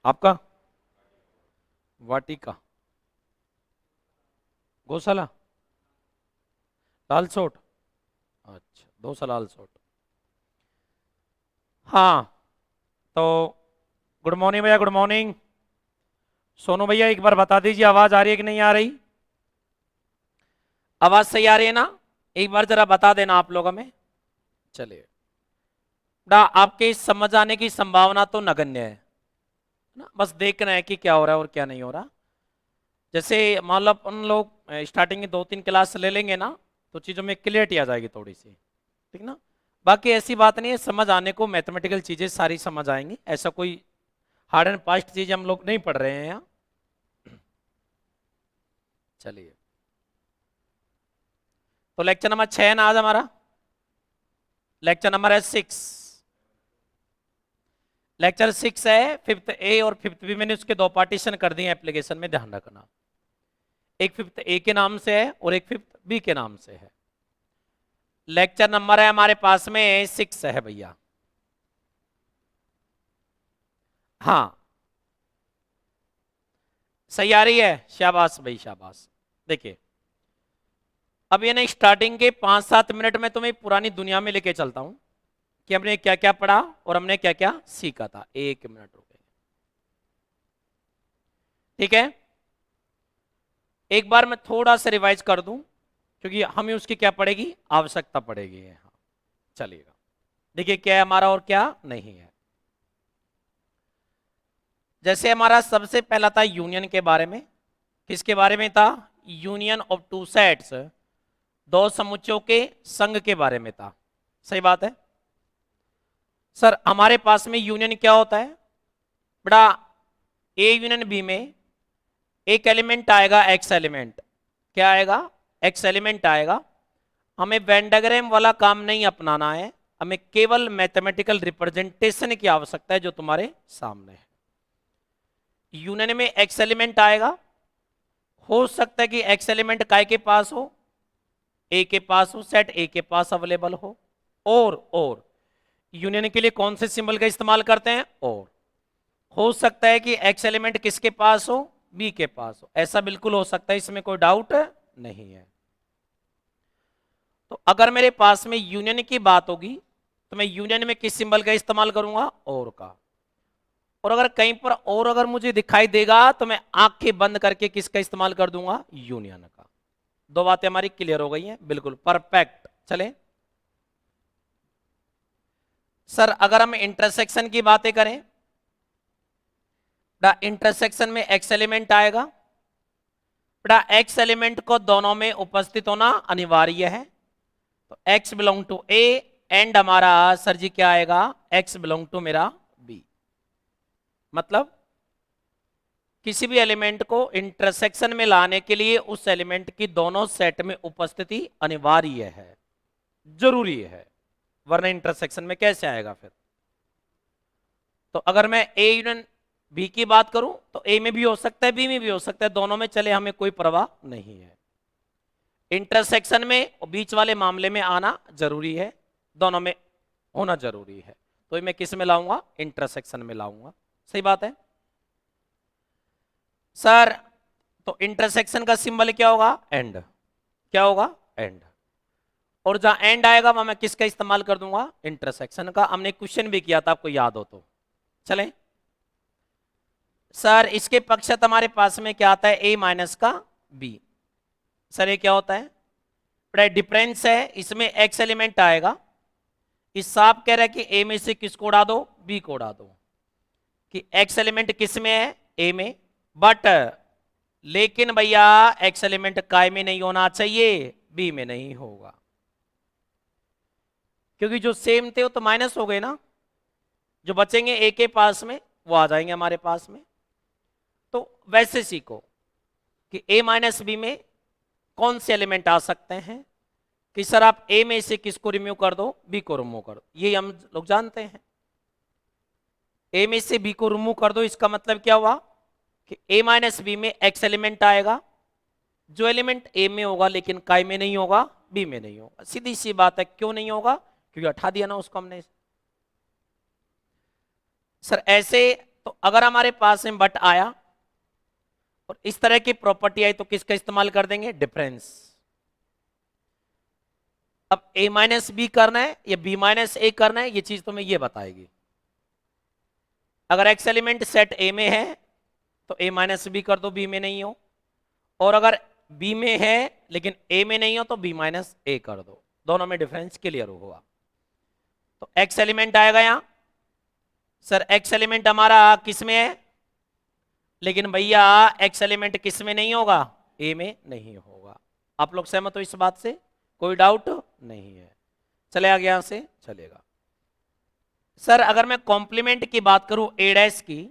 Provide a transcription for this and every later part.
आपका वाटिका, गौशाला, लालसोट। अच्छा, दो लालसोट। हाँ, तो गुड मॉर्निंग भैया, गुड मॉर्निंग। सोनू भैया एक बार बता दीजिए आवाज आ रही है कि नहीं आ रही? आवाज सही आ रही है ना? एक बार जरा बता देना आप लोग हमें। चलिए ना, आपके इस समझ आने की संभावना तो नगण्य है ना, बस देखना है कि क्या हो रहा है और क्या नहीं हो रहा। जैसे मान लो अपन लोग स्टार्टिंग की 2-3 क्लास ले लेंगे ना, तो चीज़ों में क्लियरिटी आ जाएगी थोड़ी सी, ठीक ना। बाकी ऐसी बात नहीं है, समझ आने को मैथमेटिकल चीज़ें सारी समझ आएंगी, ऐसा कोई हार्ड एंड फास्ट चीज़ हम लोग नहीं पढ़ रहे हैं यहाँ। चलिए, तो लेक्चर नंबर 6 है ना आज हमारा। लेक्चर नंबर है 6। लेक्चर 6 है, फिफ्थ ए और फिफ्थ बी। मैंने उसके दो पार्टीशन कर दिए एप्लीकेशन में, ध्यान रखना। एक फिफ्थ ए के नाम से है और एक फिफ्थ बी के नाम से है। लेक्चर नंबर है हमारे पास में 6 है भैया। हाँ, सही आ रही है, शाबाश भाई शाबाश। देखिए, अब ये ना स्टार्टिंग के 5-7 मिनट में तुम्हें पुरानी दुनिया में लेके चलता हूं कि हमने क्या क्या पढ़ा और हमने क्या क्या सीखा था। 1 मिनट रुके, ठीक है। एक बार मैं थोड़ा सा रिवाइज कर दूं, क्योंकि हमें उसकी क्या पड़ेगी, आवश्यकता पड़ेगी। हाँ, चलिएगा। देखिए क्या है हमारा और क्या नहीं है। जैसे हमारा सबसे पहला था यूनियन के बारे में। किसके बारे में था? यूनियन ऑफ टू सेट्स, दो समुच्चयों के संघ के बारे में था। सही बात है सर। हमारे पास में यूनियन क्या होता है बड़ा? ए यूनियन बी में एक एलिमेंट आएगा, एक्स एलिमेंट। क्या आएगा? एक्स एलिमेंट आएगा। हमें वेन डायग्राम वाला काम नहीं अपनाना है, हमें केवल मैथमेटिकल रिप्रेजेंटेशन की आवश्यकता है, जो तुम्हारे सामने है। यूनियन में एक्स एलिमेंट आएगा। हो सकता है कि एक्स एलिमेंट काय के पास हो, ए के पास हो, सेट ए के पास अवेलेबल हो। और यूनियन के लिए कौन से सिंबल का इस्तेमाल करते हैं? और हो सकता है कि एक्स एलिमेंट किसके पास हो? बी के पास हो। ऐसा बिल्कुल हो सकता है, इसमें कोई डाउट नहीं है। तो अगर मेरे पास में यूनियन की बात होगी तो मैं यूनियन में किस सिंबल का इस्तेमाल करूंगा? और का। और अगर कहीं पर और अगर मुझे दिखाई देगा तो मैं आंखें बंद करके किसका इस्तेमाल कर दूंगा? यूनियन का। दो बातें हमारी क्लियर हो गई हैं, बिल्कुल परफेक्ट। चले सर, अगर हम इंटरसेक्शन की बातें करें, बेटा इंटरसेक्शन में एक्स एलिमेंट आएगा। बेटा एक्स एलिमेंट को दोनों में उपस्थित होना अनिवार्य है। तो X belong to A and हमारा सर जी क्या आएगा? एक्स बिलोंग टू मेरा बी। मतलब किसी भी एलिमेंट को इंटरसेक्शन में लाने के लिए उस एलिमेंट की दोनों सेट में उपस्थिति अनिवार्य है, जरूरी है, वरना इंटरसेक्शन में कैसे आएगा फिर? तो अगर मैं ए यूनियन बी की बात करूं तो ए में भी हो सकता है, बी में भी हो सकता है, दोनों में चले, हमें कोई परवाह नहीं है। इंटरसेक्शन में और बीच वाले मामले में आना जरूरी है, दोनों में होना जरूरी है। तो मैं किस में लाऊंगा? इंटरसेक्शन में लाऊंगा। सही बात है सर। तो इंटरसेक्शन का सिंबल क्या होगा? एंड। क्या होगा? एंड। और जहां एंड आएगा वहां मैं किसका इस्तेमाल कर दूंगा? इंटरसेक्शन का। हमने क्वेश्चन भी किया था, आपको याद हो तो। चलें सर, इसके पक्षत हमारे पास में क्या आता है? ए माइनस का बी। सर ये क्या होता है? बड़ा डिफरेंस है, इसमें एक्स एलिमेंट आएगा। इस साफ कह रहा है कि ए में से किसको उड़ा दो? बी को उड़ा दो। कि एक्स एलिमेंट किस में है? ए में। बट लेकिन भैया एक्स एलिमेंट काय में नहीं होना चाहिए? बी में नहीं होगा, क्योंकि जो सेम थे वो तो माइनस हो गए ना। जो बचेंगे ए के पास में वो आ जाएंगे हमारे पास में। तो वैसे सीखो कि ए माइनस बी में कौन से एलिमेंट आ सकते हैं। कि सर आप ए में से किसको रिमूव कर दो? बी को रिमूव कर दो, ये हम लोग जानते हैं। ए में से बी को रिमूव कर दो, इसका मतलब क्या हुआ कि ए माइनस बी में एक्स एलिमेंट आएगा। जो एलिमेंट ए में होगा लेकिन काय में नहीं होगा, बी में नहीं होगा। सीधी सी बात है, क्यों नहीं होगा? क्योंकि हटा दिया ना उसको हमने। सर ऐसे तो अगर हमारे पास में बट आया और इस तरह की प्रॉपर्टी आई तो किसका इस्तेमाल कर देंगे? डिफरेंस। अब a माइनस बी करना है या b माइनस ए करना है, ये चीज तुम्हें ये बताएगी। अगर x एलिमेंट सेट a में है तो a माइनस बी कर दो, b में नहीं हो, और अगर b में है लेकिन a में नहीं हो तो b माइनस ए कर दो, दोनों में डिफरेंस क्लियर होगा। तो x एलिमेंट आएगा यहां, सर x एलिमेंट हमारा किस में है, लेकिन भैया x एलिमेंट किस में नहीं होगा? a में नहीं होगा। आप लोग सहमत हो इस बात से? कोई डाउट नहीं है। चले आगे, यहां से चलेगा। सर अगर मैं कॉम्प्लीमेंट की बात करूं a डैश की,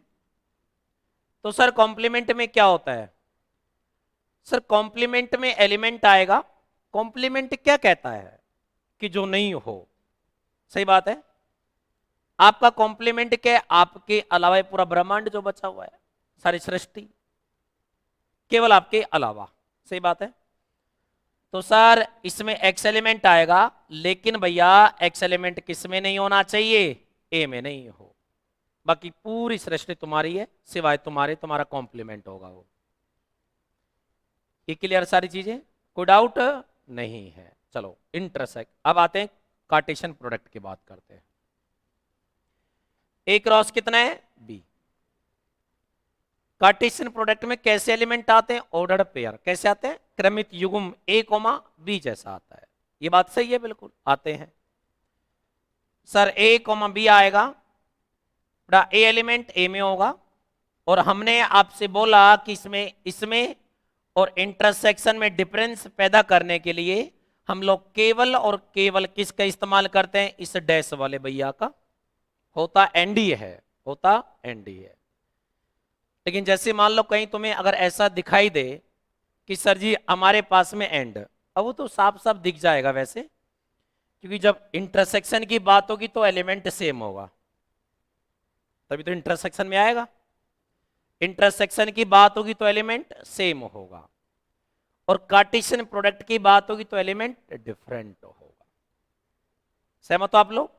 तो सर कॉम्प्लीमेंट में क्या होता है? सर कॉम्प्लीमेंट में एलिमेंट आएगा। कॉम्प्लीमेंट क्या कहता है? कि जो नहीं हो। सही बात है। आपका कॉम्प्लीमेंट क्या है? आपके अलावा ये पूरा ब्रह्मांड जो बचा हुआ है, सारी सृष्टि केवल आपके अलावा। सही बात है। तो सर इसमें एक्स एलिमेंट आएगा, लेकिन भैया एक्स एलिमेंट किस में नहीं होना चाहिए? ए में नहीं हो। बाकी पूरी सृष्टि तुम्हारी है, सिवाय तुम्हारा कॉम्प्लीमेंट होगा वो। ये क्लियर सारी चीजें? कोई डाउट नहीं है। चलो इंटरसेक्ट। अब आते हैं कार्टेशियन प्रोडक्ट की बात करते हैं। ए क्रॉस कितना है? बी। कार्टेशियन प्रोडक्ट में कैसे एलिमेंट आते हैं? Ordered pair. कैसे आते हैं? क्रमित युग्म ए कोमा बी जैसा आता है। ये बात सही है, बिल्कुल आते हैं। सर ए कोमा बी आएगा, ए एलिमेंट ए में होगा, और हमने आपसे बोला कि इसमें और इंटरसेक्शन में डिफरेंस पैदा करने के लिए हम लोग केवल और केवल किसका इस्तेमाल करते हैं? इस डैश वाले भैया का। होता एनडी है, होता एनडी है। लेकिन जैसे मान लो कहीं तुम्हें अगर ऐसा दिखाई दे कि सर जी हमारे पास में एंड, अब वो तो साफ साफ दिख जाएगा वैसे, क्योंकि जब इंटरसेक्शन की बात होगी तो एलिमेंट सेम होगा, तभी तो इंटरसेक्शन में आएगा। इंटरसेक्शन की बात होगी तो एलिमेंट सेम होगा, और कार्टेशियन प्रोडक्ट की बात होगी तो एलिमेंट डिफरेंट होगा। सहमत हो आप लोग?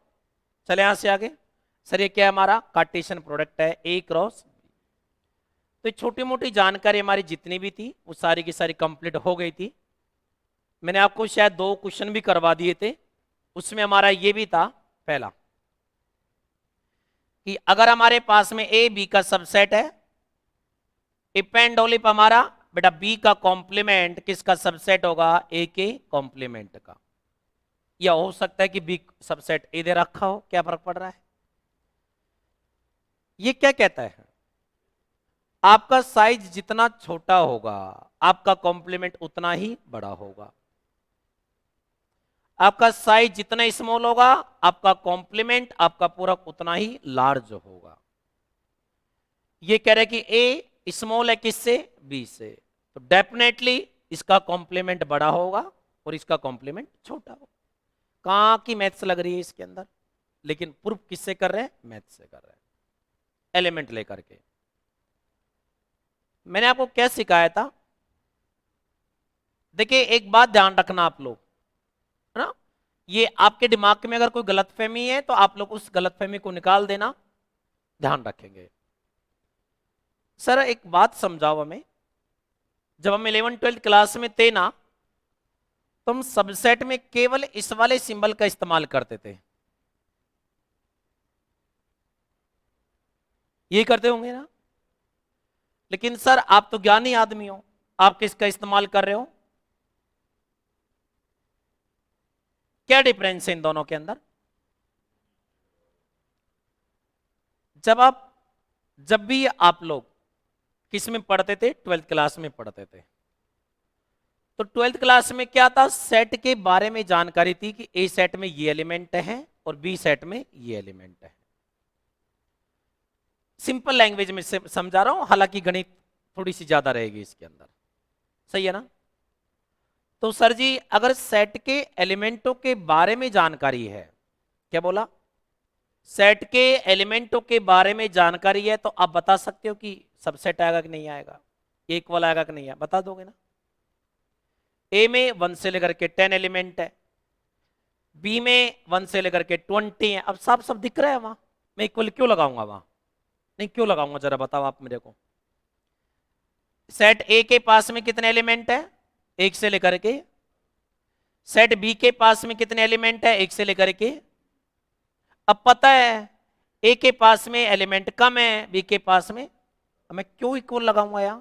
चले यहां से आगे। सर ये क्या है? हमारा कार्टेशियन प्रोडक्ट है ए क्रॉस। तो छोटी मोटी जानकारी हमारी जितनी भी थी वो सारी की सारी कंप्लीट हो गई थी। मैंने आपको शायद 2 क्वेश्चन भी करवा दिए थे। उसमें हमारा ये भी था पहला कि अगर हमारे पास में ए बी का सबसेट है, इफ एंड ओनली इफ हमारा बेटा बी का कॉम्प्लीमेंट किसका सबसेट होगा? ए के कॉम्प्लीमेंट का। या हो सकता है कि बी सबसेट ए दे रखा हो, क्या फर्क पड़ रहा है? ये क्या कहता है? आपका साइज जितना छोटा होगा आपका कॉम्प्लीमेंट उतना ही बड़ा होगा। आपका साइज जितना स्मॉल होगा आपका कॉम्प्लीमेंट, आपका पूरक उतना ही लार्ज होगा। ये कह रहे कि ए स्मॉल है किससे? बी से, तो डेफिनेटली इसका कॉम्प्लीमेंट बड़ा होगा और इसका कॉम्प्लीमेंट छोटा होगा। कहां की मैथ्स लग रही है इसके अंदर, लेकिन प्रूफ किससे कर रहे हैं? मैथ से कर रहे हैं, एलिमेंट लेकर के। मैंने आपको क्या सिखाया था? देखिए एक बात ध्यान रखना आप लोग, है ना, ये आपके दिमाग में अगर कोई गलतफहमी है तो आप लोग उस गलतफहमी को निकाल देना, ध्यान रखेंगे। सर एक बात समझाओ हमें, जब हम 11th-12th क्लास में थे ना, तो हम सबसेट में केवल इस वाले सिंबल का इस्तेमाल करते थे। ये करते होंगे ना? लेकिन सर आप तो ज्ञानी आदमी हो, आप किसका इस्तेमाल कर रहे हो? क्या डिफरेंस है इन दोनों के अंदर? जब भी आप लोग किस में पढ़ते थे? 12th क्लास में पढ़ते थे। तो 12th क्लास में क्या था? सेट के बारे में जानकारी थी कि ए सेट में ये एलिमेंट है और बी सेट में ये एलिमेंट है। सिंपल लैंग्वेज में समझा रहा हूं, हालांकि गणित थोड़ी सी ज्यादा रहेगी इसके अंदर। सही है ना? तो सर जी अगर सेट के एलिमेंटों के बारे में जानकारी है, क्या बोला? सेट के एलिमेंटों के बारे में जानकारी है, तो आप बता सकते हो कि सबसेट आएगा कि नहीं आएगा, इक्वल आएगा कि नहीं आएगा, बता दोगे ना? ए में 1 से लेकर के 10 एलिमेंट है, बी में 1 से लेकर के 20 है। अब सब दिख रहा है वहां, मैं इक्वल क्यों लगाऊंगा वहां? नहीं क्यों लगाऊंगा, जरा बताओ आप मेरे को। सेट ए के पास में कितने एलिमेंट है, एक से लेकर के। सेट बी के पास में कितने एलिमेंट है, एक से लेकर के। अब पता है ए के पास में एलिमेंट कम है, बी के पास में, अब मैं क्यों इक्वल लगाऊंगा यहां।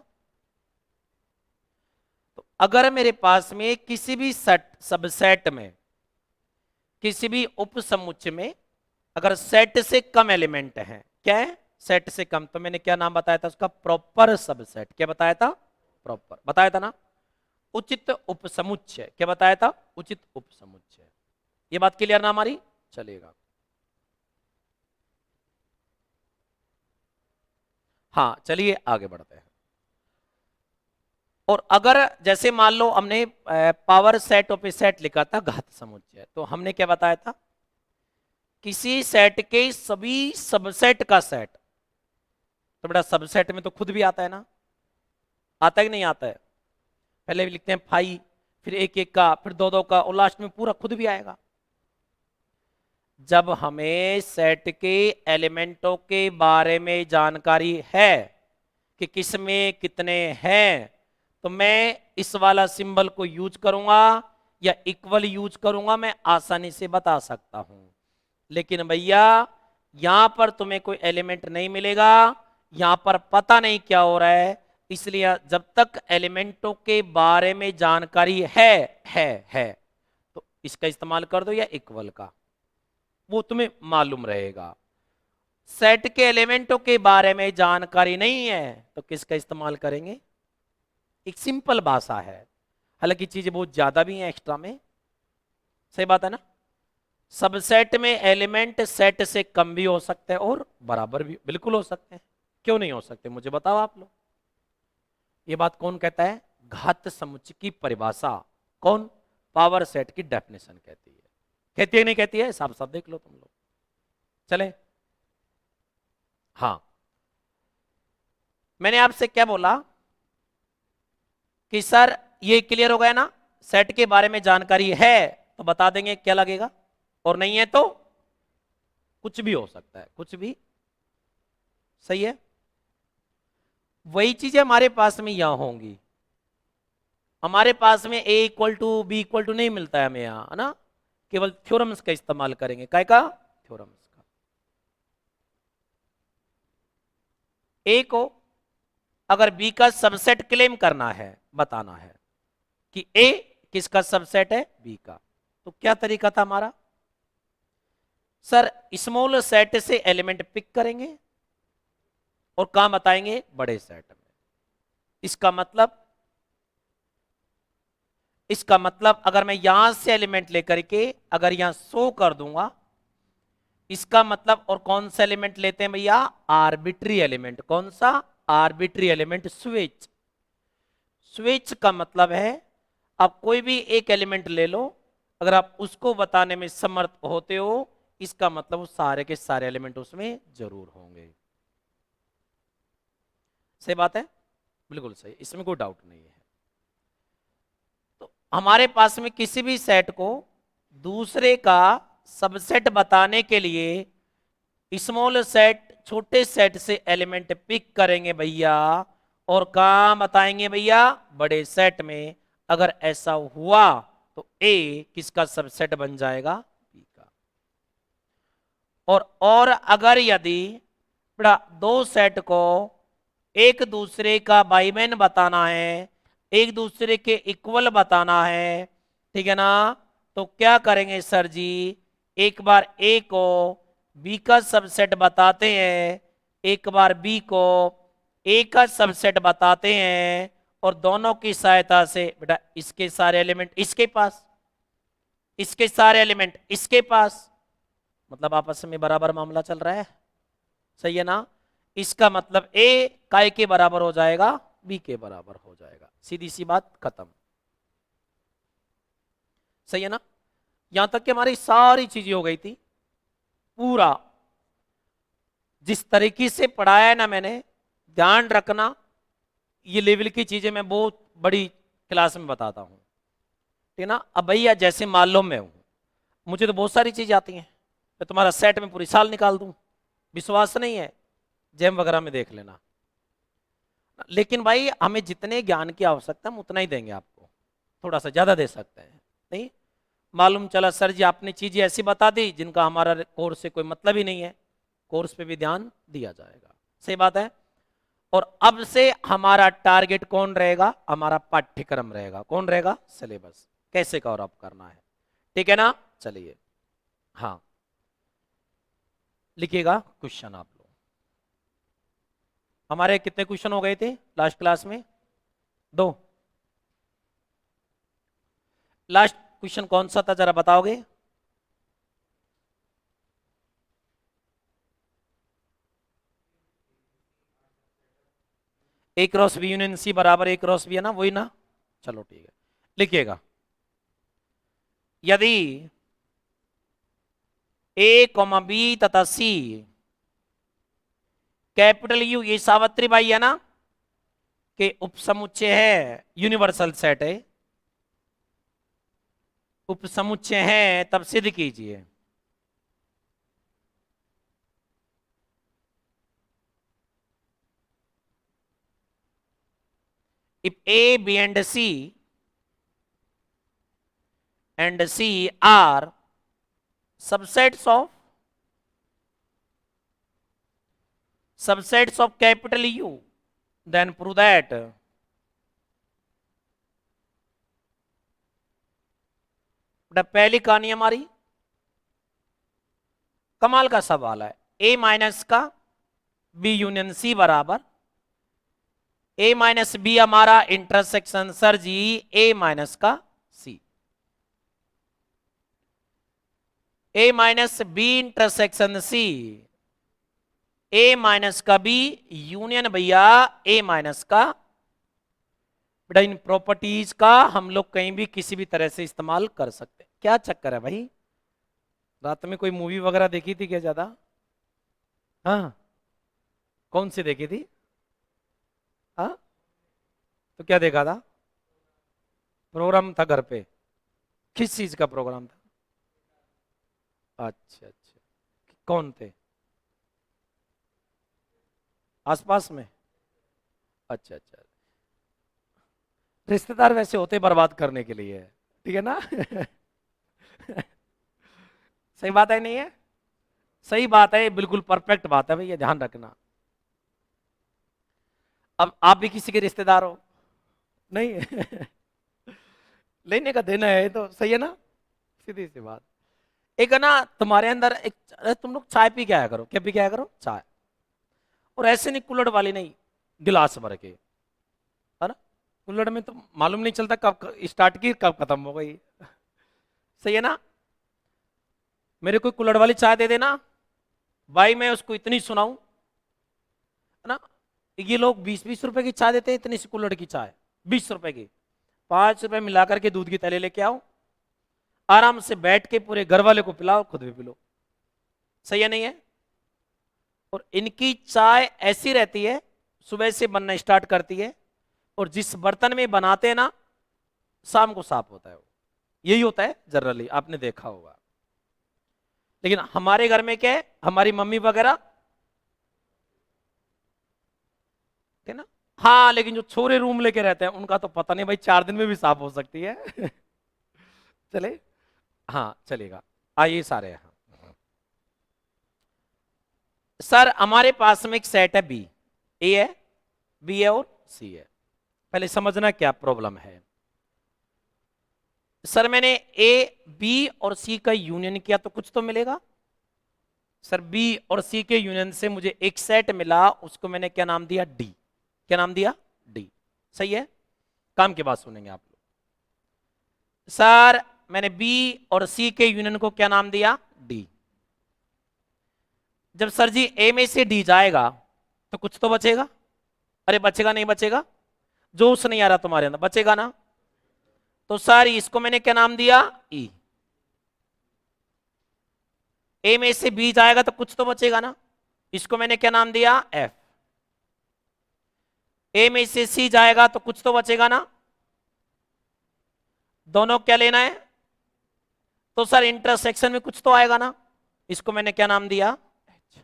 तो अगर मेरे पास में किसी भी सेट सबसेट में, किसी भी उपसमुच्चय में अगर सेट से कम एलिमेंट है, क्या है, सेट से कम, तो मैंने क्या नाम बताया था उसका, प्रॉपर सबसेट। क्या बताया था, प्रॉपर बताया था ना। उचित उपसमुच्चय, क्या बताया था, उचित उपसमुच्चय। ये बात क्लियर ना हमारी, चलेगा। हाँ चलिए आगे बढ़ते हैं। और अगर जैसे मान लो हमने power set of A set लिखा था घात समुच्चय, तो हमने क्या बताया था, किसी सेट के सभी सबसेट का सेट। तो बेटा सबसेट में तो खुद भी आता है ना, आता है कि नहीं आता है। पहले भी लिखते हैं फाई, फिर एक एक का, फिर दो दो का, और लास्ट में पूरा खुद भी आएगा। जब हमें सेट के एलिमेंटों के बारे में जानकारी है कि किस में कितने हैं, तो मैं इस वाला सिंबल को यूज करूंगा या इक्वल यूज करूंगा, मैं आसानी से बता सकता हूं। लेकिन भैया यहां पर तुम्हें कोई एलिमेंट नहीं मिलेगा, यहां पर पता नहीं क्या हो रहा है, इसलिए जब तक एलिमेंटों के बारे में जानकारी है तो इसका इस्तेमाल कर दो या इक्वल का, वो तुम्हें मालूम रहेगा। सेट के एलिमेंटों के बारे में जानकारी नहीं है तो किसका इस्तेमाल करेंगे, एक सिंपल भाषा है, हालांकि चीजें बहुत ज्यादा भी हैं एक्स्ट्रा में, सही बात है ना। सबसेट में एलिमेंट सेट से कम भी हो सकते हैं और बराबर भी बिल्कुल हो सकते हैं, क्यों नहीं हो सकते मुझे बताओ आप लोग। ये बात कौन कहता है, घात समुच्चय की परिभाषा कौन, पावर सेट की डेफिनेशन कहती है, कहती है नहीं कहती है, साफ साफ देख लो तुम लोग। चले, हाँ मैंने आपसे क्या बोला कि सर ये क्लियर हो गया ना, सेट के बारे में जानकारी है तो बता देंगे क्या लगेगा, और नहीं है तो कुछ भी हो सकता है, कुछ भी, सही है। वही चीजें हमारे पास में यहां होंगी, हमारे पास में A equal to B equal to नहीं मिलता है हमें यहां, है ना, केवल थ्योरम्स का इस्तेमाल करेंगे, काय का, थ्योरम्स का। ए को अगर बी का सबसेट क्लेम करना है, बताना है कि ए किसका सबसेट है, बी का, तो क्या तरीका था हमारा, सर स्मॉल सेट से एलिमेंट पिक करेंगे और कहां बताएंगे, बड़े सेट में। इसका मतलब अगर मैं यहां से एलिमेंट लेकर के अगर यहां शो कर दूंगा, इसका मतलब, और कौन सा एलिमेंट लेते हैं भैया, आर्बिट्री एलिमेंट, कौन सा, आर्बिट्री एलिमेंट, स्विच। स्विच का मतलब है आप कोई भी एक एलिमेंट ले लो, अगर आप उसको बताने में समर्थ होते हो, इसका मतलब वो सारे के सारे एलिमेंट उसमें जरूर होंगे। सही बात है, बिल्कुल सही, इसमें कोई डाउट नहीं है। तो हमारे पास में किसी भी सेट को दूसरे का सबसेट बताने के लिए स्मॉल सेट, छोटे सेट से एलिमेंट पिक करेंगे भैया, और कहां बताएंगे भैया, बड़े सेट में। अगर ऐसा हुआ तो ए किसका सबसेट बन जाएगा, बी का। और अगर यदि बड़ा दो सेट को एक दूसरे का बाईमैन बताना है, एक दूसरे के इक्वल बताना है, ठीक है ना, तो क्या करेंगे सर जी, एक बार ए को बी का सबसेट बताते हैं, एक बार बी को ए का सबसेट बताते हैं, और दोनों की सहायता से बेटा इसके सारे एलिमेंट इसके पास, इसके सारे एलिमेंट इसके पास, मतलब आपस में बराबर मामला चल रहा है, सही है ना। इसका मतलब ए काय के बराबर हो जाएगा, बी के बराबर हो जाएगा, सीधी सी बात, खत्म। सही है ना, यहां तक कि हमारी सारी चीजें हो गई थी। पूरा जिस तरीके से पढ़ाया है ना मैंने, ध्यान रखना, ये लेवल की चीजें मैं बहुत बड़ी क्लास में बताता हूं, ठीक है ना। अब भैया जैसे मान लो मैं हूं, मुझे तो बहुत सारी चीजें आती हैं, मैं तुम्हारा सेट में पूरी साल निकाल दूं, विश्वास नहीं है, जेम वगैरह में देख लेना। लेकिन भाई हमें जितने ज्ञान की आवश्यकता है हम उतना ही देंगे आपको, थोड़ा सा ज्यादा दे सकते हैं नहीं। मालूम चला सर जी आपने चीजें ऐसी बता दी जिनका हमारा कोर्स से कोई मतलब ही नहीं है, कोर्स पे भी ध्यान दिया जाएगा। सही बात है। और अब से हमारा टारगेट कौन रहेगा, हमारा पाठ्यक्रम रहेगा। कौन रहेगा, सिलेबस कैसे कवर अप करना है। ठीक है ना, चलिए हाँ लिखिएगा क्वेश्चन आप लोग। हमारे कितने क्वेश्चन हो गए थे लास्ट क्लास में, 2। लास्ट क्वेश्चन कौन सा था जरा बताओगे। ए क्रॉस बी यूनियन सी बराबर ए क्रॉस बी है ना, वही ना। चलो ठीक है, लिखिएगा। यदि ए कॉमा बी तथा सी कैपिटल यू, ये सावित्री बाई है ना, के उपसमुच्चय है, यूनिवर्सल सेट है, उपसमुच्चय है, तब सिद्ध कीजिए। If A, B and C are subsets of capital U, then prove that पहली कहानी हमारी कमाल का सवाल है। A माइनस का B यूनियन C बराबर A माइनस बी हमारा intersection sir ji A minus का C, A minus B intersection C, A minus का B यूनियन भैया A माइनस का। बेटा इन प्रॉपर्टीज का हम लोग कहीं भी किसी भी तरह से इस्तेमाल कर सकते हैं। क्या चक्कर है भाई, रात में कोई मूवी वगैरह देखी थी क्या ज्यादा। हाँ कौन सी देखी थी। हाँ तो क्या देखा था, प्रोग्राम था घर पे, किस चीज का प्रोग्राम था। अच्छा अच्छा, कौन थे आसपास में। अच्छा अच्छा, रिश्तेदार वैसे होते बर्बाद करने के लिए, ठीक है ना। सही बात है नहीं है, सही बात है, बिल्कुल परफेक्ट बात है भैया, ध्यान रखना। अब आप भी किसी के रिश्तेदार हो नहीं। लेने का देना है तो सही है ना, सीधी सी बात। एक है ना तुम्हारे अंदर एक, अरे तुम लोग चाय पी के आया करो, क्या पी के आया करो चाय, और ऐसे नहीं कुल्हड़ वाली नहीं, गिलास भर के, है ना। कुल्हड़ में तो मालूम नहीं चलता कब स्टार्ट की कब खत्म हो गई। सही है ना। मेरे को कुल्हड़ वाली चाय दे देना भाई, मैं उसको इतनी सुनाऊं, है ना। ये लोग 20-20 रुपए की चाय देते हैं, इतनी सी कुल्हड़ की चाय 20 रुपए की, 5 रुपए मिलाकर के दूध की थैली लेके आओ, आराम से बैठ के पूरे घर वाले को पिलाओ, खुद भी पिलो। सही है नहीं है। और इनकी चाय ऐसी रहती है, सुबह से बनना स्टार्ट करती है और जिस बर्तन में बनाते हैं ना शाम को साफ होता है वो, यही होता है जनरली, आपने देखा होगा। लेकिन हमारे घर में क्या है, हमारी मम्मी वगैरह है ना, हाँ लेकिन जो छोरे रूम लेके रहते हैं उनका तो पता नहीं भाई, 4 दिन में भी साफ हो सकती है। चले हाँ चलेगा, आइए सारे यहाँ। सर हमारे पास में एक सेट है बी, ए है, बी है और सी है। पहले समझना क्या प्रॉब्लम है। सर मैंने ए बी और सी का यूनियन किया तो कुछ तो मिलेगा। सर बी और सी के यूनियन से मुझे एक सेट मिला, उसको मैंने क्या नाम दिया, डी। क्या नाम दिया, डी। सही है, काम की बात सुनेंगे आप लोग। सर मैंने बी और सी के यूनियन को क्या नाम दिया, डी। जब सर जी ए में से डी जाएगा तो कुछ तो बचेगा, अरे बचेगा नहीं बचेगा, जोश नहीं आ रहा तुम्हारे अंदर, बचेगा ना। तो सर इसको मैंने क्या नाम दिया, ई। ए में से बी जाएगा तो कुछ तो बचेगा ना, इसको मैंने क्या नाम दिया, एफ। ए में से सी जाएगा तो कुछ तो बचेगा ना, दोनों क्या लेना है, तो सर इंटरसेक्शन में कुछ तो आएगा ना, इसको मैंने क्या नाम दिया, एच।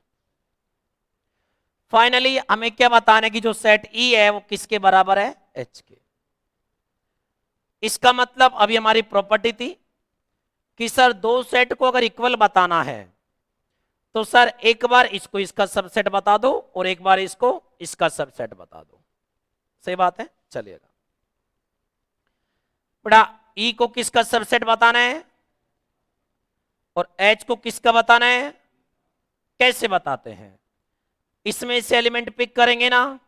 फाइनली हमें क्या बताना है कि जो सेट ई है वो किसके बराबर है, एच के। इसका मतलब अभी हमारी प्रॉपर्टी थी कि सर दो सेट को अगर इक्वल बताना है तो सर एक बार इसको इसका सबसेट बता दो और एक बार इसको इसका सबसेट बता दो। सही बात है, चलिएगा बेटा ई को किसका सबसेट बताना है और एच को किसका बताना है, कैसे बताते हैं, इसमें से एलिमेंट पिक करेंगे ना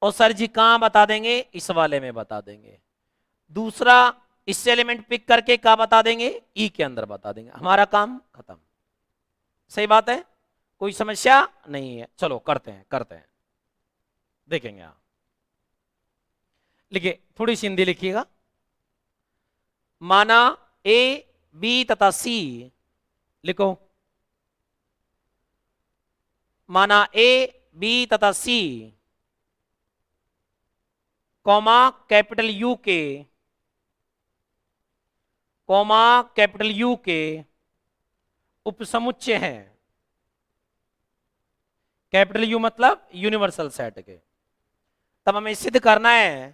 और सर जी कहां बता देंगे, इस वाले में बता देंगे। दूसरा इससे एलिमेंट पिक करके कहां बता देंगे, ई के अंदर बता देंगे, हमारा काम खत्म। सही बात है, कोई समस्या नहीं है। चलो करते हैं देखेंगे आप। लिखिए, थोड़ी सी हिंदी लिखिएगा। माना ए बी तथा सी, लिखो माना ए बी तथा सी कॉमा कैपिटल यू के कॉमा कैपिटल यू के उपसमुच्चय हैं। कैपिटल यू मतलब यूनिवर्सल सेट के। तब हमें सिद्ध करना है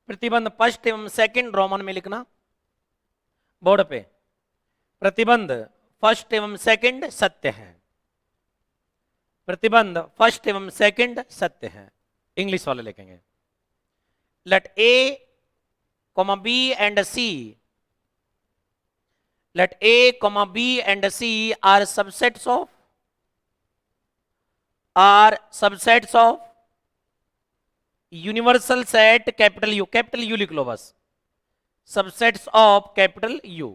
प्रतिबंध फर्स्ट एवं सेकंड रोमन में लिखना बोर्ड पे। प्रतिबंध फर्स्ट एवं सेकंड सत्य है। प्रतिबंध फर्स्ट एवं सेकंड सत्य है। इंग्लिश वाले लिखेंगे let A comma B and C let A comma B and C are subsets of universal set capital U लिख लो बस, subsets of capital U,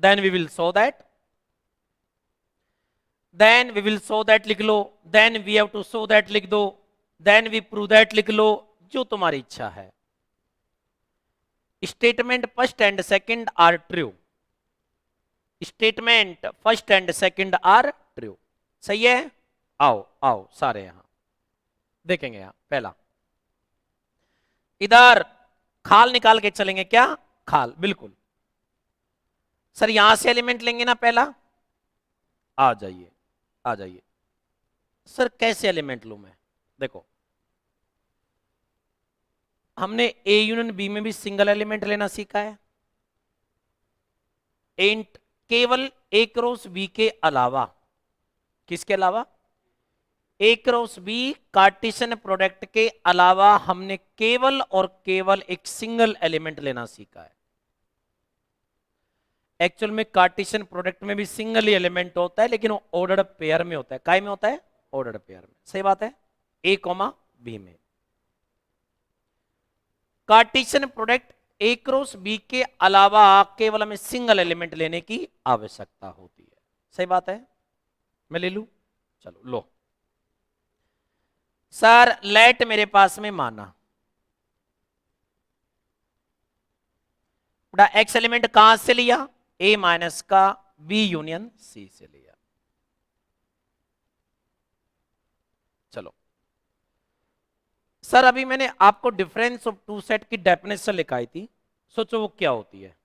then we will show that लिख लो, then we have to show that लिख दो, then we prove that लिख लो, जो तुम्हारी इच्छा है। Statement first and second are true, statement first and second are true. सही है, आओ सारे यहां देखेंगे। यहां पहला इधर खाल निकाल के चलेंगे क्या, खाल बिल्कुल। सर यहां से एलिमेंट लेंगे ना पहला, आ जाइए। सर कैसे एलिमेंट लूं मैं, देखो हमने ए यूनियन बी में भी सिंगल एलिमेंट लेना सीखा है। एंड केवल ए क्रॉस बी के अलावा, किसके अलावा, ए क्रॉस बी कार्टेशियन प्रोडक्ट के अलावा हमने केवल और केवल एक सिंगल एलिमेंट लेना सीखा है। एक्चुअल में कार्टेशियन प्रोडक्ट में भी सिंगल ही एलिमेंट होता है, लेकिन वो ऑर्डर्ड पेयर में होता है। काय में होता है, ऑर्डर्ड पेयर में। सही बात है, ए कॉमा बी में। Cartesian product A cross B के अलावा केवल हमें सिंगल एलिमेंट लेने की आवश्यकता होती है। सही बात है, मैं ले लूं, चलो लो। सर लेट मेरे पास में माना एक्स एलिमेंट कहां से लिया, ए माइनस का बी यूनियन सी से लिया। चलो सर अभी मैंने आपको डिफरेंस ऑफ टू सेट की डेफिनेशन लिखाई थी, सोचो वो क्या होती है।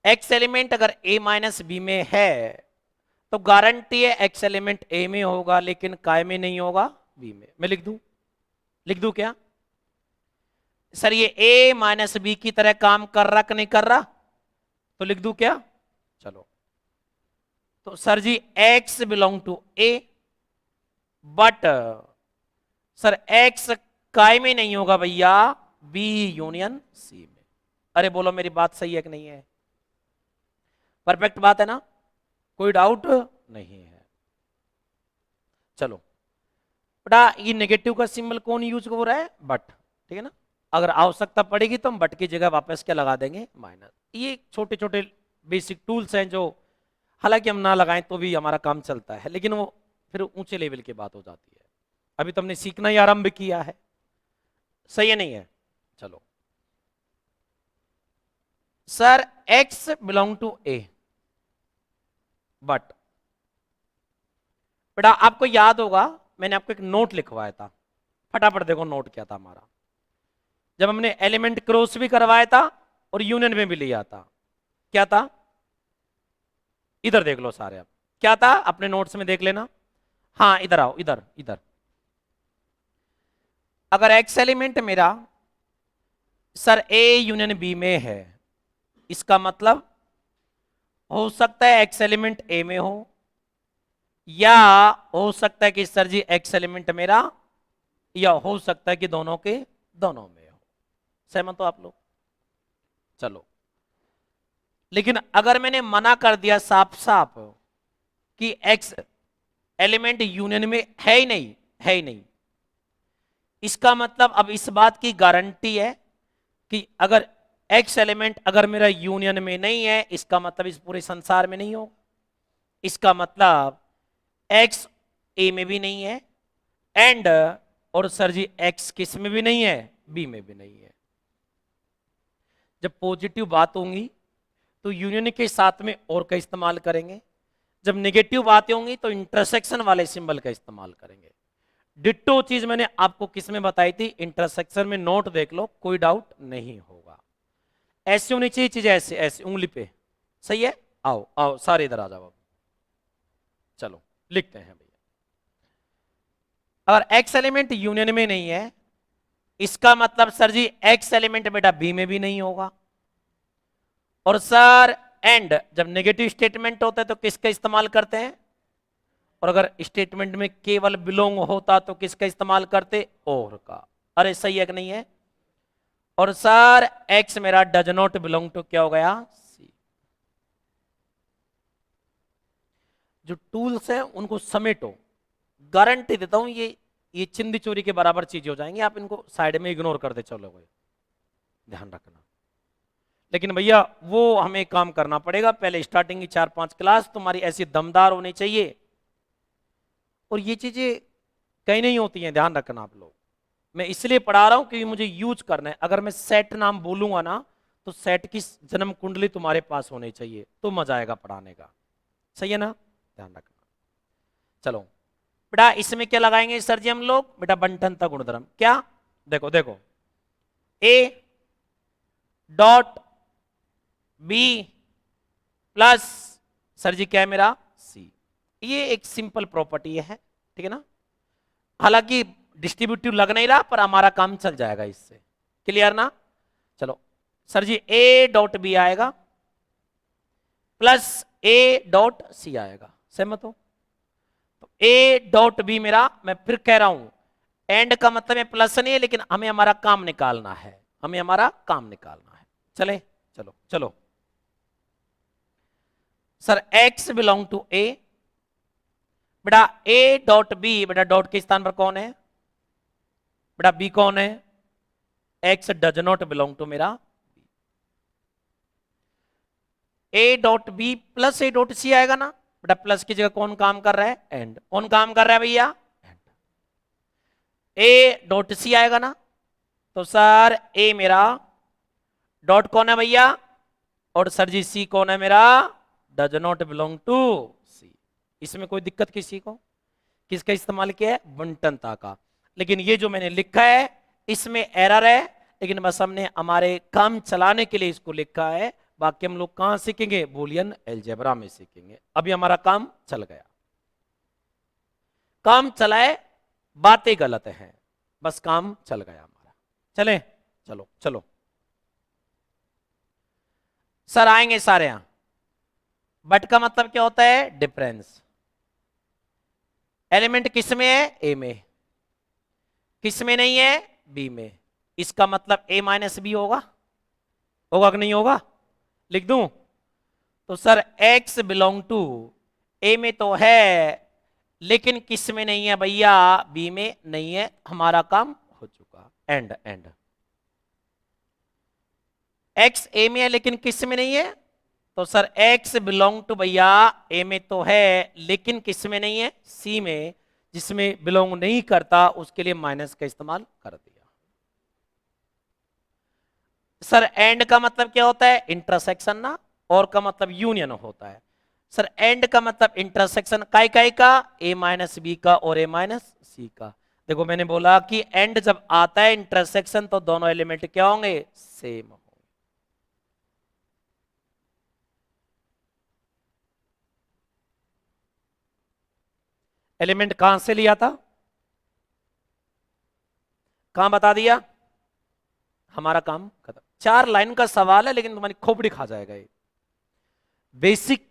एक्स एलिमेंट अगर ए माइनस बी में है तो गारंटी है एक्स एलिमेंट ए में होगा, लेकिन काय में नहीं होगा, बी में। मैं लिख दूं क्या सर, ये ए माइनस बी की तरह काम कर रहा कि नहीं कर रहा, तो लिख दूं क्या, चलो। तो sir ji X belong to A, but sir X काय में नहीं होगा भैया, बी यूनियन सी में। अरे बोलो मेरी बात सही है कि नहीं है, परफेक्ट बात है ना, कोई डाउट नहीं है। चलो बेटा ये नेगेटिव का सिंबल कौन यूज हो रहा है, बट, ठीक है ना। अगर आवश्यकता पड़ेगी तो हम बट की जगह वापस क्या लगा देंगे, माइनस। ये छोटे छोटे बेसिक टूल्स हैं जो हालांकि हम ना लगाएं तो भी हमारा काम चलता है, लेकिन वो फिर ऊंचे लेवल की बात हो जाती है। अभी तो हमने सीखना ही आरंभ किया है, सही है नहीं है। चलो sir x belong to A, but बेटा आपको याद होगा मैंने आपको एक नोट लिखवाया था, फटाफट देखो नोट क्या था हमारा। जब हमने एलिमेंट क्रॉस भी करवाया था और यूनियन में भी लिया था, क्या था? इधर देख लो सारे, आप क्या था अपने नोट्स में देख लेना। हाँ इधर आओ, इधर इधर। अगर एक्स एलिमेंट मेरा सर ए यूनियन बी में है, इसका मतलब हो सकता है एक्स एलिमेंट ए में हो, या हो सकता है कि सर जी एक्स एलिमेंट मेरा, या हो सकता है कि दोनों के दोनों में हो। सहमत हो आप लोग? चलो, लेकिन अगर मैंने मना कर दिया साफ साफ कि एक्स एलिमेंट यूनियन में है ही नहीं, है ही नहीं, इसका मतलब अब इस बात की गारंटी है कि अगर एक्स एलिमेंट अगर मेरा यूनियन में नहीं है, इसका मतलब इस पूरे संसार में नहीं हो। इसका मतलब एक्स ए में भी नहीं है, एंड और सर जी एक्स किस में भी नहीं है, बी में भी नहीं है। जब पॉजिटिव बात होंगी तो यूनियन के साथ में और का इस्तेमाल करेंगे, जब नेगेटिव बातें होंगी तो इंटरसेक्शन वाले सिंबल का इस्तेमाल करेंगे। डिट्टो चीज मैंने आपको किस में बताई थी? इंटरसेक्शन में। नोट देख लो, कोई डाउट नहीं होगा। ऐसे होनी चाहिए चीजें, ऐसे ऐसे उंगली पे, सही है? आओ आओ सारे इधर आ जाओ। चलो लिखते हैं भैया, अगर एक्स एलिमेंट यूनियन में नहीं है, इसका मतलब सर जी एक्स एलिमेंट बेटा बी में भी नहीं होगा। और सर एंड जब नेगेटिव स्टेटमेंट होता है तो किसका इस्तेमाल करते हैं? और अगर स्टेटमेंट में केवल बिलोंग होता तो किसका इस्तेमाल करते? और का। अरे सही है कि नहीं है? और सर एक्स मेरा डज नॉट बिलोंग टू क्या हो गया? सी। जो टूल्स हैं उनको समेटो, गारंटी देता हूं ये चिंदी चोरी के बराबर चीज हो जाएंगे। आप इनको साइड में इग्नोर कर दे, चलो भाई ध्यान रखना। लेकिन भैया वो हमें काम करना पड़ेगा। पहले स्टार्टिंग की 4-5 क्लास तुम्हारी ऐसी दमदार होनी चाहिए, और ये चीजें कहीं नहीं होती हैं, ध्यान रखना आप लोग। मैं इसलिए पढ़ा रहा हूं क्योंकि मुझे यूज करना है। अगर मैं सेट नाम बोलूंगा ना, तो सेट की जन्म कुंडली तुम्हारे पास होनी चाहिए, तो मजा आएगा पढ़ाने का। सही है ना? ध्यान रखना। चलो बेटा, इसमें क्या लगाएंगे सर जी हम लोग? बेटा बंटनता गुणधर्म। क्या? देखो देखो, A dot B plus sir ji क्या है मेरा? सी। ये एक सिंपल प्रॉपर्टी है, ठीक है ना? हालांकि डिस्ट्रीब्यूटिव लग नहीं रहा, पर हमारा काम चल जाएगा इससे। क्लियर ना? चलो sir ji A dot B आएगा प्लस ए डॉट सी आएगा। सहमत हो? तो ए डॉट बी मेरा, मैं फिर कह रहा हूं, एंड का मतलब है प्लस नहीं है, लेकिन हमें हमारा काम निकालना है, हमें हमारा काम निकालना है। चले चलो चलो sir x belong to A, बेटा ए डॉट बी, बेटा डॉट के स्थान पर कौन है? बेटा बी कौन है? X does not belong to मेरा A dot B plus A dot C आएगा ना? बेटा प्लस की जगह कौन काम कर रहा है? एंड। कौन काम कर रहा है भैया? एंड। ए डॉट सी आएगा ना? तो सर ए मेरा डॉट कौन है भैया? और सर जी सी कौन है मेरा? डज नॉट बिलोंग टू सी। इसमें कोई दिक्कत किसी को? किसका इस्तेमाल किया है? बंटनता का। लेकिन ये जो मैंने लिखा है इसमें एरर है, लेकिन बस हमने हमारे काम चलाने के लिए इसको लिखा है। बाकी हम लोग कहां सीखेंगे? बूलियन अलजेब्रा में सीखेंगे। अभी हमारा काम चल गया, काम चलाए, बातें गलत हैं, बस काम चल गया हमारा। चले चलो चलो सर आएंगे सारे यहां। बट का मतलब क्या होता है? डिफरेंस। एलिमेंट किस में है? ए में। किस में नहीं है? बी में। इसका मतलब ए माइनस बी होगा, होगा कि नहीं होगा? लिख दूं? तो सर एक्स बिलोंग टू ए में तो है, लेकिन किस में नहीं है भैया? बी में नहीं है। हमारा काम हो चुका। एंड एंड एक्स ए में है लेकिन किस में नहीं है? तो सर एक्स बिलोंग टू भैया ए में तो है, लेकिन किस में नहीं है? सी में। जिसमें बिलोंग नहीं करता उसके लिए माइनस का इस्तेमाल कर दिया। सर एंड का मतलब क्या होता है? इंटरसेक्शन ना। और का मतलब यूनियन होता है। सर एंड का मतलब इंटरसेक्शन काय काय का? ए माइनस बी का और ए माइनस सी का। देखो मैंने बोला कि एंड जब आता है इंटरसेक्शन तो दोनों एलिमेंट क्या होंगे, सेम होंगे। एलिमेंट कहां से लिया था, कहां बता दिया, हमारा काम खत्म। 4 लाइन का सवाल है लेकिन तुम्हारी खोपड़ी खा जाएगा ये। बेसिक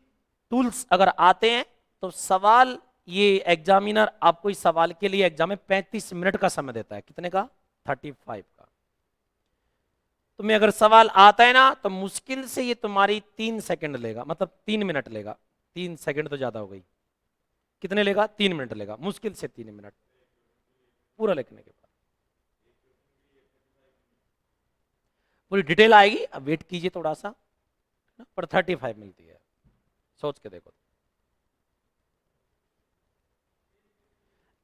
टूल्स अगर आते हैं तो सवाल, ये एग्जामिनर आपको इस सवाल के लिए एग्जाम में 35 मिनट का समय देता है, कितने का, 35 का। तुम्हें अगर सवाल आता है ना तो मुश्किल से ये तुम्हारी 3 सेकंड लेगा, मतलब 3 मिनट लेगा। 3 सेकंड तो ज्यादा हो गई, कितने लेगा, 3 मिनट लेगा, मुश्किल से 3 मिनट पूरा लिखने के बाद। पूरी डिटेल आएगी, अब वेट कीजिए थोड़ा सा ना, पर 35 मिलती है, सोच के देखो।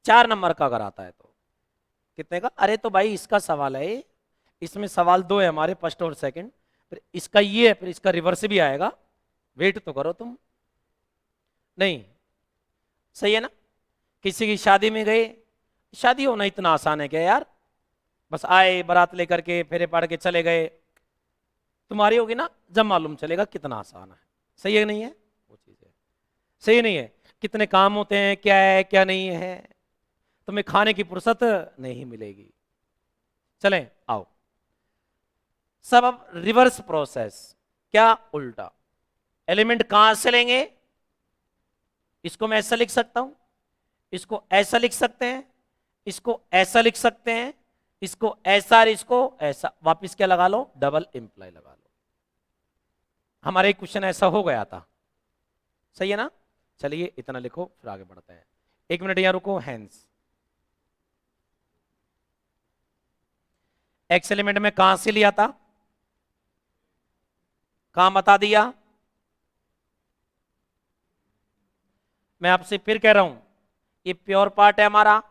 4 नंबर का अगर आता है तो कितने का, अरे तो भाई इसका सवाल है, इसमें सवाल 2 है हमारे, फर्स्ट और सेकंड, फिर इसका ये है, फिर इसका रिवर्स भी आएगा, वेट तो करो तुम। नहीं सही है ना, किसी की शादी में गए, शादी होना इतना आसान है क्या यार, बस आए बारात लेकर के फेरे पाड़ के चले गए, तुम्हारी होगी ना जब मालूम चलेगा कितना आसान है। सही है नहीं है, वो चीज है, सही नहीं है, कितने काम होते हैं, क्या है क्या नहीं है, तुम्हें खाने की फुर्सत नहीं मिलेगी। चलें आओ, सब अब रिवर्स प्रोसेस, क्या उल्टा, एलिमेंट कहां से लेंगे, इसको मैं ऐसा लिख सकता हूं, इसको ऐसा लिख सकते हैं, इसको ऐसा लिख सकते हैं, इसको ऐसा और इसको ऐसा, वापिस क्या लगा लो, डबल इंप्लाई लगा लो। हमारा एक क्वेश्चन ऐसा हो गया था, सही है ना। चलिए इतना लिखो फिर आगे बढ़ते हैं, 1 मिनट यहां रुको, हैंड्स। एक्स एलिमेंट में कहां से लिया था, कहां बता दिया, मैं आपसे फिर कह रहा हूं, ये प्योर पार्ट है हमारा,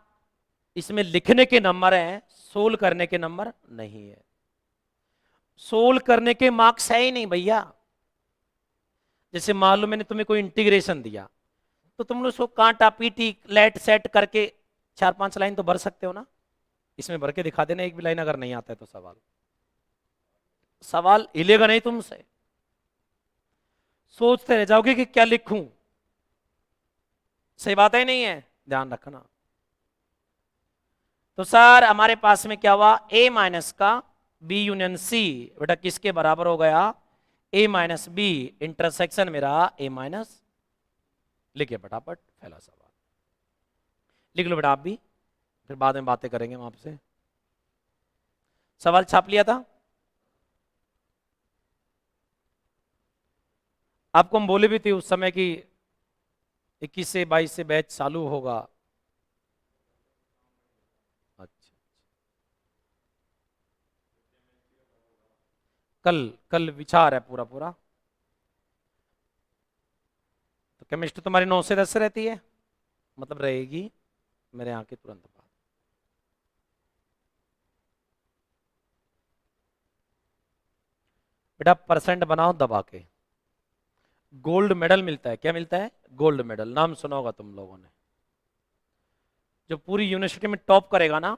इसमें लिखने के नंबर हैं, सोल्व करने के नंबर नहीं है। सोल्व करने के मार्क्स है ही नहीं भैया। जैसे मान लो मैंने तुम्हें कोई इंटीग्रेशन दिया, तो तुम लोग उसको कांटा पीटी लेट सेट करके 4-5 लाइन तो भर सकते हो ना, इसमें भर के दिखा देना एक भी लाइन, अगर नहीं आता है तो सवाल, सवाल हिलेगा नहीं तुमसे, सोचते रह जाओगे कि क्या लिखूं। सही बात है नहीं है, ध्यान रखना। तो सर हमारे पास में क्या हुआ, a माइनस का b यूनियन c बेटा किसके बराबर हो गया, a माइनस बी, इंटरसेक्शन मेरा a माइनस, लिखिए फटाफट पहला सवाल, लिख लो बेटा आप भी, फिर बाद में बातें करेंगे हम आपसे। सवाल छाप लिया था, आपको हम बोले भी थे उस समय कि 21 से 22 से बैच चालू होगा। अच्छा, कल कल विचार है पूरा पूरा, तो केमिस्ट्री तुम्हारी 9 से 10 से रहती है, मतलब रहेगी मेरे यहाँ के तुरंत बाद। बेटा परसेंट बनाओ दबा के, गोल्ड मेडल मिलता है, क्या मिलता है, गोल्ड मेडल, नाम सुना होगा तुम लोगों ने, जो पूरी यूनिवर्सिटी में टॉप करेगा ना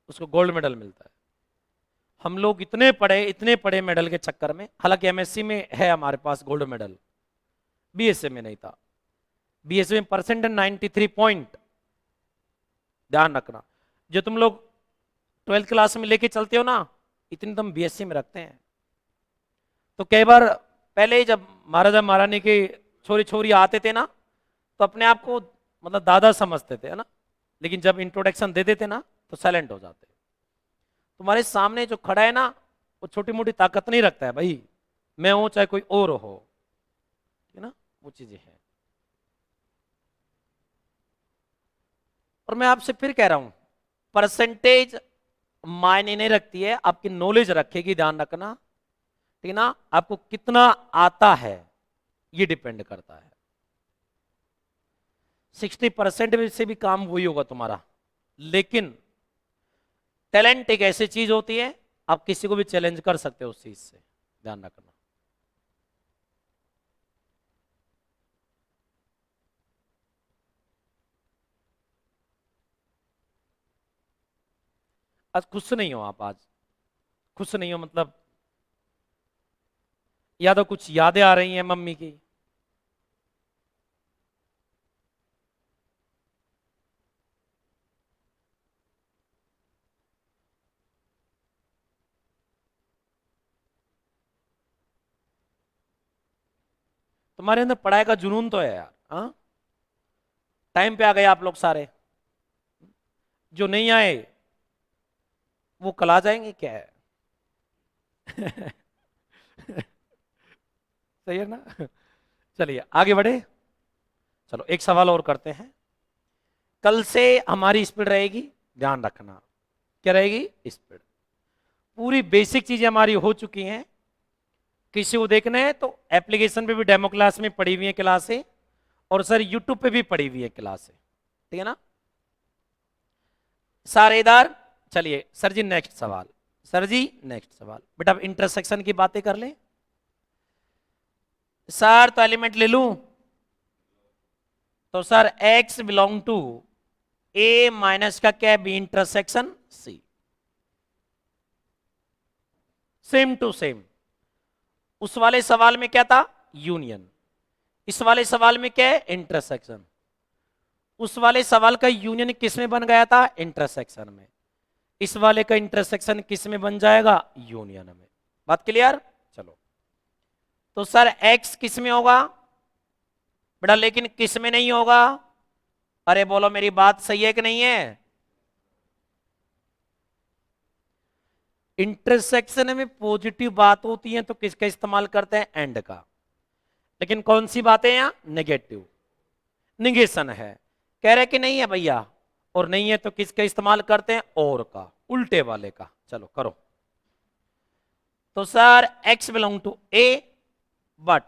उसको गोल्ड मेडल मिलता है। हम लोग इतने पढ़े मेडल के चक्कर में, हालांकि एमएससी में है हमारे पास गोल्ड मेडल, बीएसए में नहीं था, बीएसए में परसेंट 93 पॉइंट, ध्यान रखना, जो तुम लोग 12th क्लास में लेके चलते हो ना, इतनी तुम बीएससी में रखते हैं। तो कई बार पहले ही जब महाराजा महारानी के छोरी छोरी आते थे ना, तो अपने आप को मतलब दादा समझते थे, है ना, लेकिन जब इंट्रोडक्शन दे देते ना तो साइलेंट हो जाते। तुम्हारे सामने जो खड़ा है ना वो छोटी मोटी ताकत नहीं रखता है भाई, मैं हूं चाहे कोई और हो, है ना, वो चीजें हैं। और मैं आपसे फिर कह रहा हूं, परसेंटेज मायने नहीं रखती है, आपकी नॉलेज रखेगी, ध्यान रखना, ठीक है ना, आपको कितना आता है ये डिपेंड करता है। 60% से भी काम वही होगा तुम्हारा, लेकिन टैलेंट एक ऐसी चीज होती है, आप किसी को भी चैलेंज कर सकते हो उस चीज से, ध्यान रखना। आज खुश नहीं हो आप? आज खुश नहीं हो मतलब या तो कुछ यादें आ रही हैं मम्मी की? तुम्हारे अंदर पढ़ाई का जुनून तो है यार। हाँ, टाइम पे आ गए आप लोग सारे। जो नहीं आए वो कल आ जाएंगे क्या है? सही है ना? चलिए आगे बढ़े। चलो एक सवाल और करते हैं। कल से हमारी स्पीड रहेगी, ध्यान रखना। क्या रहेगी? स्पीड। पूरी बेसिक चीजें हमारी हो चुकी हैं। किसी को देखना है तो एप्लीकेशन पे भी डेमो क्लास में पड़ी हुई है क्लासें, और सर यूट्यूब पे भी पड़ी हुई है क्लासें। ठीक है ना सारे इधर? चलिए सर जी नेक्स्ट सवाल। सर जी नेक्स्ट सवाल बेटा, अब इंटरसेक्शन की बातें कर लें। सर तो एलिमेंट ले लूं तो sir x belong to a minus का क्या है? B intersection C. Same to same. उस वाले सवाल में क्या था? यूनियन। इस वाले सवाल में क्या है? इंटरसेक्शन। उस वाले सवाल का यूनियन किस में बन गया था? इंटरसेक्शन में। इस वाले का इंटरसेक्शन किस में बन जाएगा? यूनियन में। बात क्लियर? चलो तो सर x किस में होगा बेटा, लेकिन किस में नहीं होगा? अरे बोलो मेरी बात सही है कि नहीं है? इंटरसेक्शन में पॉजिटिव बात होती है तो किसका इस्तेमाल करते हैं? एंड का। लेकिन कौन सी बातें यहां? नेगेटिव, निगेशन है। कह रहे कि नहीं है भैया, और नहीं है तो किसका इस्तेमाल करते हैं? और का, उल्टे वाले का। चलो करो। तो sir x belong to a, but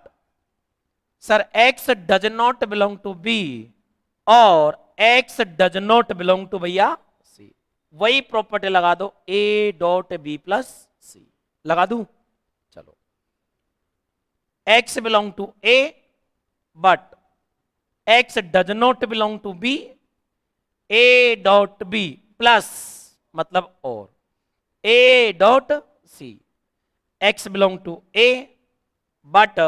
sir x does not belong to b, और x does not belong to भैया c। वही प्रॉपर्टी लगा दो, a dot B plus C. लगा दू? चलो x belong to a, but x does not belong to b, a dot b plus मतलब और a dot c। x belong to a, but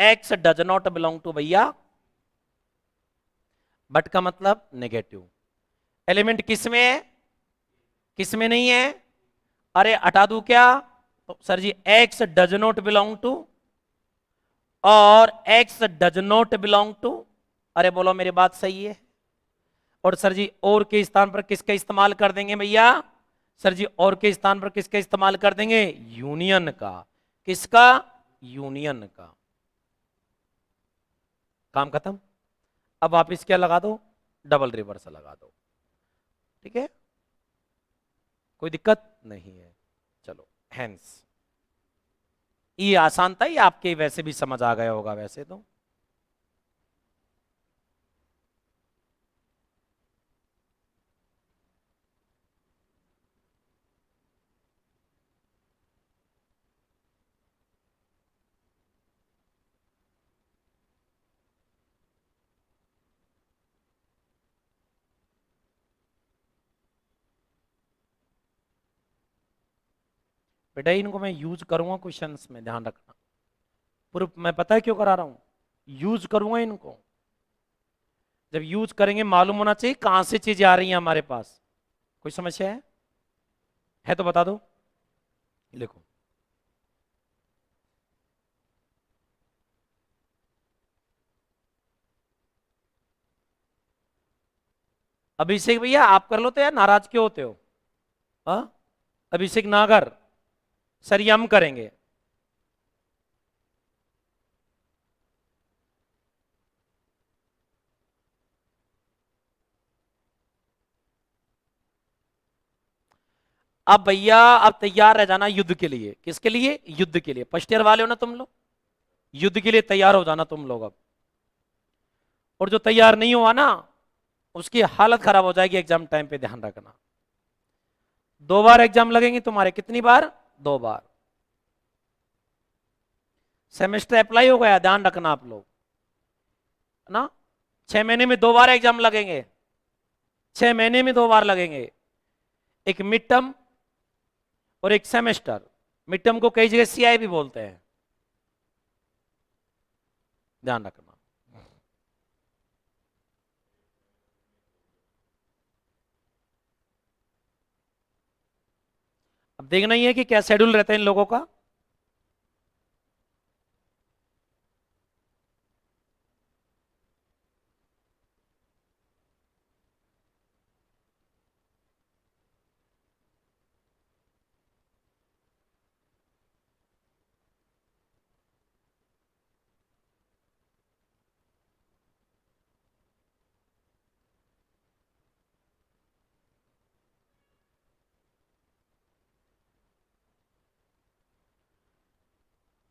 x does not belong to भैया, but का मतलब negative. Element किस में है? किस में नहीं है? अरे हटा दू क्या? तो sir ji x does not belong to, और x does not belong to. अरे बोलो मेरी बात सही है? और सर जी और के स्थान पर किसका इस्तेमाल कर देंगे भैया? सर जी और के स्थान पर किसका इस्तेमाल कर देंगे? यूनियन का। किसका? यूनियन का। काम खत्म। अब वापिस क्या लगा दो? डबल रिवर्स लगा दो। ठीक है, कोई दिक्कत नहीं है। चलो हैंस, ये आसान था, ये आपके वैसे भी समझ आ गया होगा वैसे तो। बेटा इनको मैं यूज करूंगा क्वेश्चंस में, ध्यान रखना। प्रूफ मैं पता है क्यों करा रहा हूं, यूज करूंगा इनको। जब यूज करेंगे मालूम होना चाहिए कहां से चीजें आ रही हैं हमारे पास। कोई समस्या है तो बता दो। लिखो। अभिषेक भैया आप कर लो तो यार, नाराज क्यों होते हो? हाँ, अभिषेक नागर, सर ये हम करेंगे। अब भैया अब तैयार रह जाना युद्ध के लिए। किसके लिए? युद्ध के लिए। फर्स्ट ईयर वाले हो ना तुम लोग, युद्ध के लिए तैयार हो जाना तुम लोग अब। और जो तैयार नहीं हुआ ना उसकी हालत खराब हो जाएगी एग्जाम टाइम पे, ध्यान रखना। 2 बार एग्जाम लगेंगे तुम्हारे। कितनी बार? 2 बार। सेमेस्टर अप्लाई हो गया, ध्यान रखना आप लोग ना। 6 महीने में 2 बार एग्जाम लगेंगे। 6 महीने में 2 बार लगेंगे। एक मिड टर्म और एक सेमेस्टर। मिड टर्म को कई जगह सीआई भी बोलते हैं, ध्यान रखना। अब देखना ही है कि क्या शेड्यूल रहता है इन लोगों का।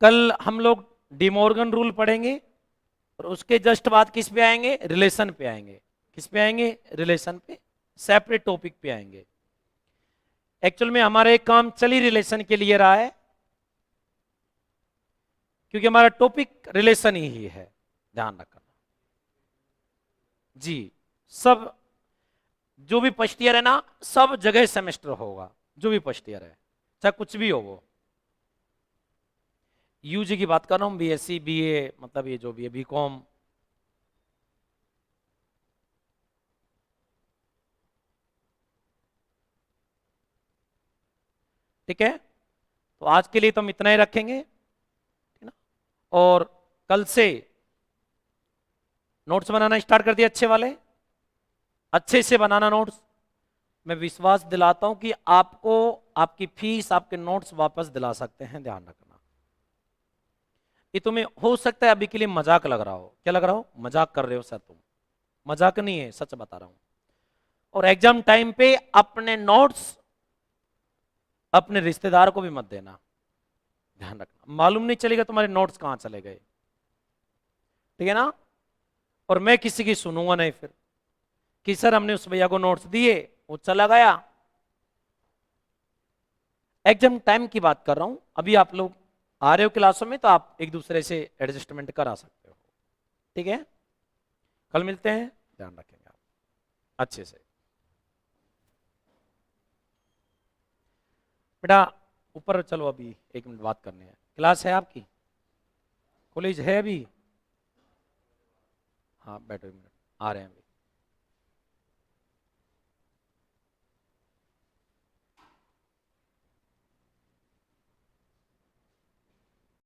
कल हम लोग डिमोर्गन रूल पढ़ेंगे और उसके जस्ट बाद किस पे आएंगे, रिलेशन पे आएंगे। किस पे आएंगे, रिलेशन पे, सेपरेट टॉपिक पे आएंगे। एक्चुअल में हमारा एक काम चली रिलेशन के लिए रहा है, क्योंकि हमारा टॉपिक रिलेशन ही है, ध्यान रखना जी। सब जो भी फर्स्ट ईयर है ना, सब जगह सेमेस्टर होगा, जो भी फर्स्ट ईयर है, चाहे कुछ भी हो वो। यूजी की बात कर रहा हूं, बीएससी बीए, मतलब ये जो भी है, बीकॉम। ठीक है, तो आज के लिए तो हम इतना ही रखेंगे, ठीक ना। और कल से नोट्स बनाना स्टार्ट कर दिया, अच्छे वाले, अच्छे से बनाना नोट्स। मैं विश्वास दिलाता हूं कि आपको आपकी फीस, आपके नोट्स वापस दिला सकते हैं, ध्यान रखना। ये तुम्हें हो सकता है अभी के लिए मजाक लग रहा हो, क्या लग रहा हो, मजाक कर रहे हो सर तुम, मजाक नहीं है, सच बता रहा हूं। और एग्जाम टाइम पे अपने नोट्स अपने रिश्तेदार को भी मत देना, ध्यान रखना, मालूम नहीं चलेगा तुम्हारे नोट्स कहां चले गए, ठीक है ना। और मैं किसी की सुनूंगा नहीं फिर कि सर हमने उस भैया को नोट्स दिए, वो चला गया। एग्जाम टाइम की बात कर रहा हूं, अभी आप लोग आ रहे हो क्लासों में तो आप एक दूसरे से एडजस्टमेंट करा सकते हो, ठीक है। कल मिलते हैं, ध्यान रखेंगे आप अच्छे से। बेटा ऊपर चलो, अभी 1 मिनट बात करनी है। क्लास है आपकी, कॉलेज है अभी? हाँ बैठो 1 मिनट, आ रहे हैं।